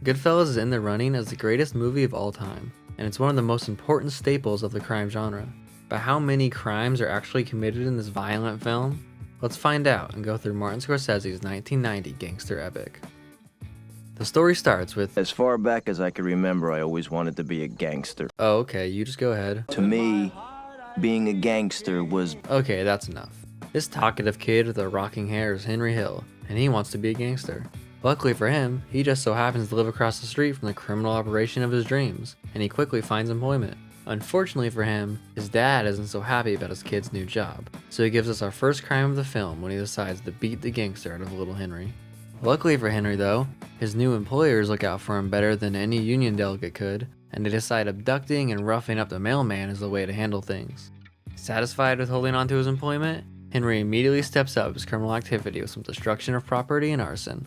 GoodFellas is in the running as the greatest movie of all time, and it's one of the most important staples of the crime genre. But how many crimes are actually committed in this violent film? Let's find out and go through Martin Scorsese's 1990 gangster epic. The story starts with, As far back as I can remember, I always wanted to be a gangster. oh, okay, you just go ahead. To me, being a gangster was... Okay, that's enough. This talkative kid with the rocking hair is Henry Hill, and he wants to be a gangster. Luckily for him, he just so happens to live across the street from the criminal operation of his dreams, and he quickly finds employment. Unfortunately for him, his dad isn't so happy about his kid's new job, so he gives us our first crime of the film when he decides to beat the gangster out of little Henry. Luckily for Henry though, his new employers look out for him better than any union delegate could, and they decide abducting and roughing up the mailman is the way to handle things. Satisfied with holding on to his employment, Henry immediately steps up his criminal activity with some destruction of property and arson.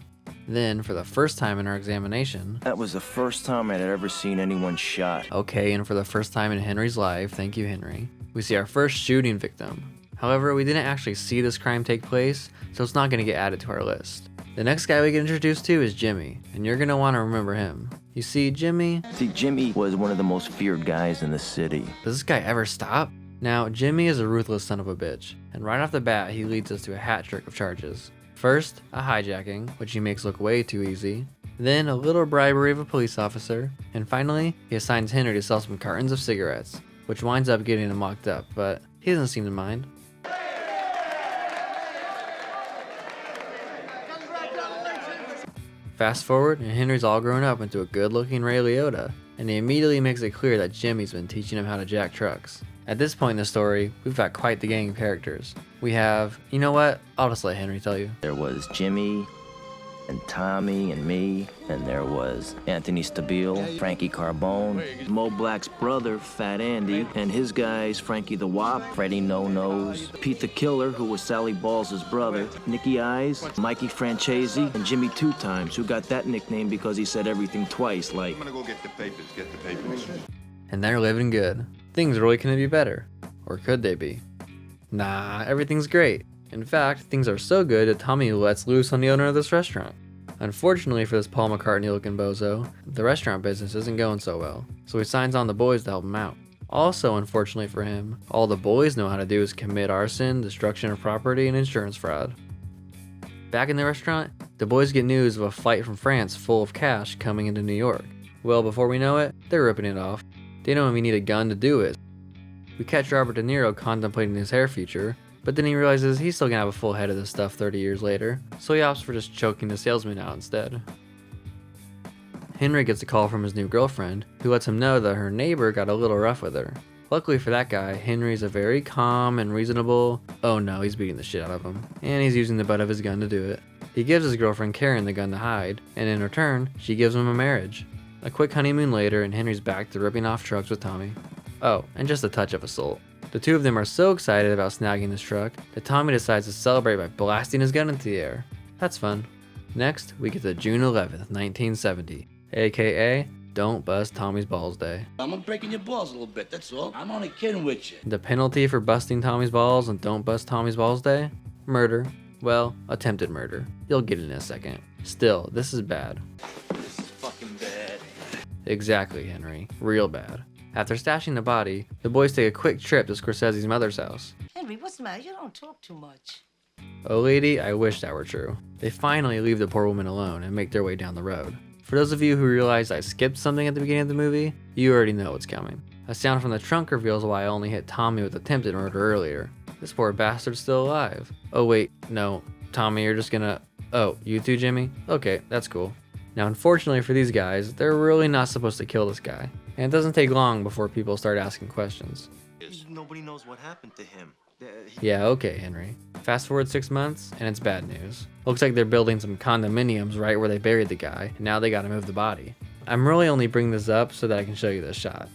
Then, for the first time in our examination... That was the first time I'd ever seen anyone shot. Okay, and for the first time in Henry's life, thank you Henry, we see our first shooting victim. However, we didn't actually see this crime take place, so it's not going to get added to our list. The next guy we get introduced to is Jimmy, and you're going to want to remember him. You see, Jimmy was one of the most feared guys in the city. Does this guy ever stop? Now, Jimmy is a ruthless son of a bitch, and right off the bat he leads us to a hat trick of charges. First, a hijacking, which he makes look way too easy. Then a little bribery of a police officer. And finally, he assigns Henry to sell some cartons of cigarettes, which winds up getting him locked up, but he doesn't seem to mind. Fast forward, and Henry's all grown up into a good-looking Ray Liotta, and he immediately makes it clear that Jimmy's been teaching him how to jack trucks. At this point in the story, we've got quite the gang of characters. We have, you know what, I'll just let Henry tell you. There was Jimmy, and Tommy, and me, and there was Anthony Stabile, Frankie Carbone, Mo Black's brother, Fat Andy, and his guys, Frankie the Wop, Freddie No Nose, Pete the Killer, who was Sally Balls' brother, Nicky Eyes, Mikey Francesi, and Jimmy Two Times, who got that nickname because he said everything twice, like... I'm gonna go get the papers. And they're living good. Things really couldn't be better. Or could they be? Nah, everything's great. In fact, things are so good that Tommy lets loose on the owner of this restaurant. Unfortunately for this Paul McCartney looking bozo, the restaurant business isn't going so well, so he signs on the boys to help him out. Also, unfortunately for him, all the boys know how to do is commit arson, destruction of property, and insurance fraud. Back in the restaurant, the boys get news of a flight from France full of cash coming into New York. Well, before we know it, they're ripping it off. They don't even need a gun to do it. We catch Robert De Niro contemplating his hair future, but then he realizes he's still gonna have a full head of this stuff 30 years later, so he opts for just choking the salesman out instead. Henry gets a call from his new girlfriend, who lets him know that her neighbor got a little rough with her. Luckily for that guy, Henry's a very calm and reasonable... Oh no, he's beating the shit out of him, and he's using the butt of his gun to do it. He gives his girlfriend Karen the gun to hide, and in return, she gives him a marriage. A quick honeymoon later, and Henry's back to ripping off trucks with Tommy. Oh, and just a touch of assault. The two of them are so excited about snagging this truck that Tommy decides to celebrate by blasting his gun into the air. That's fun. Next, we get to June 11th, 1970, aka Don't Bust Tommy's Balls Day. I'm breaking your balls a little bit, that's all. I'm only kidding with you. The penalty for busting Tommy's balls on Don't Bust Tommy's Balls Day? Murder. Well, attempted murder. You'll get it in a second. Still, this is bad. This is fucking bad. Exactly, Henry. Real bad. After stashing the body, the boys take a quick trip to Scorsese's mother's house. Henry, what's the matter? You don't talk too much. Oh lady, I wish that were true. They finally leave the poor woman alone and make their way down the road. For those of you who realized I skipped something at the beginning of the movie, you already know what's coming. A sound from the trunk reveals why I only hit Tommy with attempted murder earlier. This poor bastard's still alive. Oh wait, no. Tommy, you're just gonna... Oh, you too, Jimmy? Okay, that's cool. Now unfortunately for these guys, they're really not supposed to kill this guy. And it doesn't take long before people start asking questions. Nobody knows what happened to him. Yeah, okay, Henry. Fast forward 6 months, and it's bad news. Looks like they're building some condominiums right where they buried the guy, and now they gotta move the body. I'm really only bringing this up so that I can show you this shot.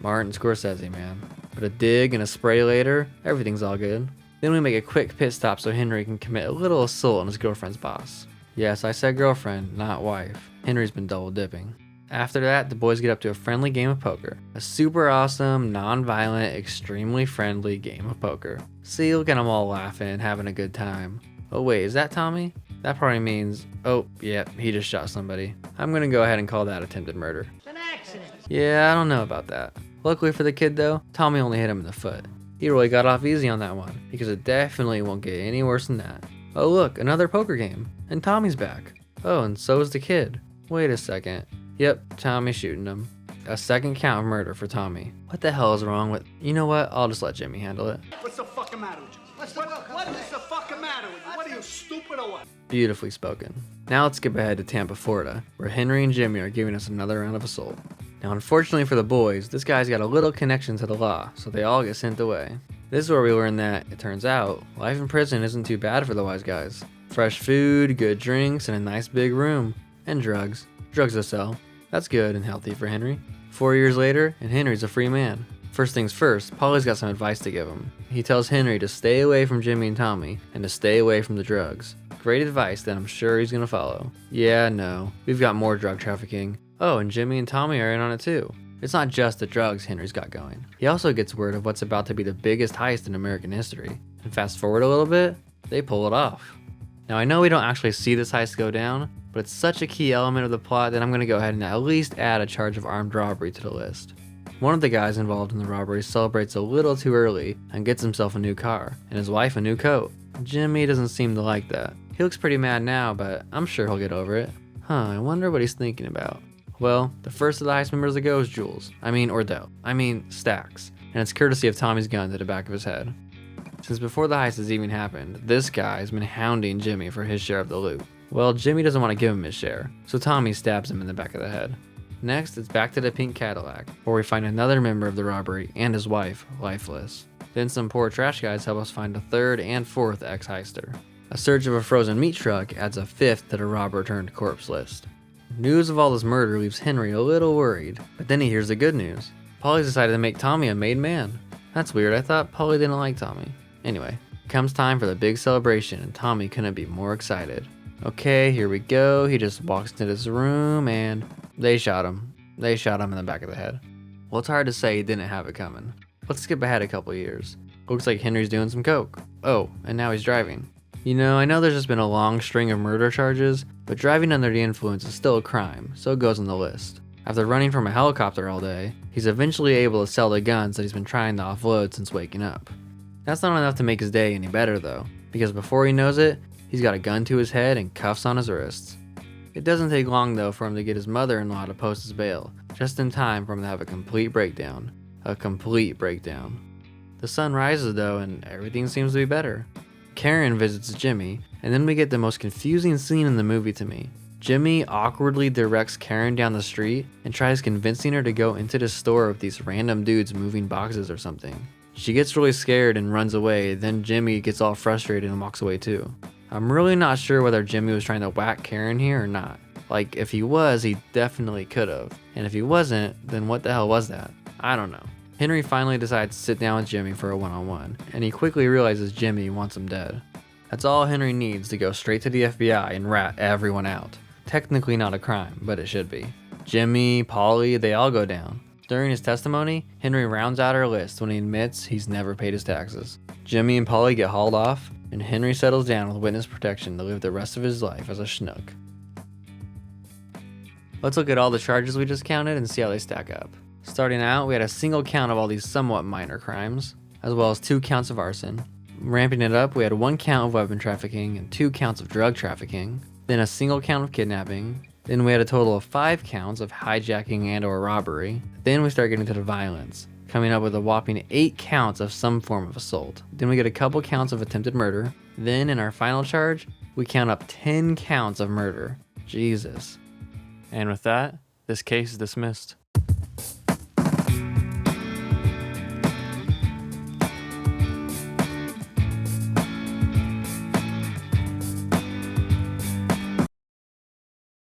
Martin Scorsese, man. But a dig and a spray later, everything's all good. Then we make a quick pit stop so Henry can commit a little assault on his girlfriend's boss. Yes, I said girlfriend, not wife. Henry's been double dipping. After that, the boys get up to a friendly game of poker. A super awesome, non-violent, extremely friendly game of poker. See, look at them all laughing, having a good time. Oh wait, is that Tommy? That probably means, oh, yeah, he just shot somebody. I'm gonna go ahead and call that attempted murder. It's an accident. Yeah, I don't know about that. Luckily for the kid though, Tommy only hit him in the foot. He really got off easy on that one, because it definitely won't get any worse than that. Oh look, another poker game. And Tommy's back. Oh, and so is the kid. Wait a second. Yep, Tommy's shooting him. A second count of murder for Tommy. What the hell is wrong with... You know what? I'll just let Jimmy handle it. What's the fucking matter with you? What is the fucking matter with you? What are you, stupid or what? Beautifully spoken. Now let's skip ahead to Tampa, Florida, where Henry and Jimmy are giving us another round of assault. Now unfortunately for the boys, this guy's got a little connection to the law, so they all get sent away. This is where we learn that, it turns out, life in prison isn't too bad for the wise guys. Fresh food, good drinks, and a nice big room. And drugs. Drugs to sell. That's good and healthy for Henry. 4 years later, and Henry's a free man. First things first, Polly's got some advice to give him. He tells Henry to stay away from Jimmy and Tommy, and to stay away from the drugs. Great advice that I'm sure he's gonna follow. Yeah, no, we've got more drug trafficking. Oh, and Jimmy and Tommy are in on it too. It's not just the drugs Henry's got going. He also gets word of what's about to be the biggest heist in American history. And fast forward a little bit, they pull it off. Now I know we don't actually see this heist go down, but it's such a key element of the plot that I'm gonna go ahead and at least add a charge of armed robbery to the list. One of the guys involved in the robbery celebrates a little too early and gets himself a new car, and his wife a new coat. Jimmy doesn't seem to like that. He looks pretty mad now, but I'm sure he'll get over it. I wonder what he's thinking about. Well, the first of the heist members that go is Jules. Stacks. And it's courtesy of Tommy's gun to the back of his head. Since before the heist has even happened, this guy's been hounding Jimmy for his share of the loot. Well, Jimmy doesn't want to give him his share, so Tommy stabs him in the back of the head. Next, it's back to the pink Cadillac, where we find another member of the robbery and his wife, lifeless. Then some poor trash guys help us find a third and fourth ex-heister. A search of a frozen meat truck adds a fifth to the robber-turned-corpse list. News of all this murder leaves Henry a little worried, but then he hears the good news. Polly's decided to make Tommy a made man. That's weird, I thought Polly didn't like Tommy. Anyway, it comes time for the big celebration and Tommy couldn't be more excited. Okay, here we go. He just walks into this room and they shot him. They shot him in the back of the head. Well, it's hard to say he didn't have it coming. Let's skip ahead a couple years. Looks like Henry's doing some coke. Oh, and now he's driving. You know, I know there's just been a long string of murder charges, but driving under the influence is still a crime, so it goes on the list. After running from a helicopter all day, he's eventually able to sell the guns that he's been trying to offload since waking up. That's not enough to make his day any better though, because before he knows it, he's got a gun to his head and cuffs on his wrists. It doesn't take long though for him to get his mother-in-law to post his bail, just in time for him to have a complete breakdown. A complete breakdown. The sun rises though and everything seems to be better. Karen visits Jimmy, and then we get the most confusing scene in the movie to me. Jimmy awkwardly directs Karen down the street and tries convincing her to go into the store with these random dudes moving boxes or something. She gets really scared and runs away, then Jimmy gets all frustrated and walks away too. I'm really not sure whether Jimmy was trying to whack Karen here or not. Like, if he was, he definitely could've. And if he wasn't, then what the hell was that? I don't know. Henry finally decides to sit down with Jimmy for a one-on-one, and he quickly realizes Jimmy wants him dead. That's all Henry needs to go straight to the FBI and rat everyone out. Technically not a crime, but it should be. Jimmy, Polly, they all go down. During his testimony, Henry rounds out our list when he admits he's never paid his taxes. Jimmy and Polly get hauled off, and Henry settles down with witness protection to live the rest of his life as a schnook. Let's look at all the charges we just counted and see how they stack up. Starting out, we had a single count of all these somewhat minor crimes, as well as 2 counts of arson. Ramping it up, we had 1 count of weapon trafficking and 2 counts of drug trafficking, then a single count of kidnapping, then we had a total of 5 counts of hijacking and or robbery. Then we start getting to the violence, coming up with a whopping 8 counts of some form of assault. Then we get a couple counts of attempted murder. Then in our final charge, we count up 10 counts of murder. Jesus. And with that, this case is dismissed.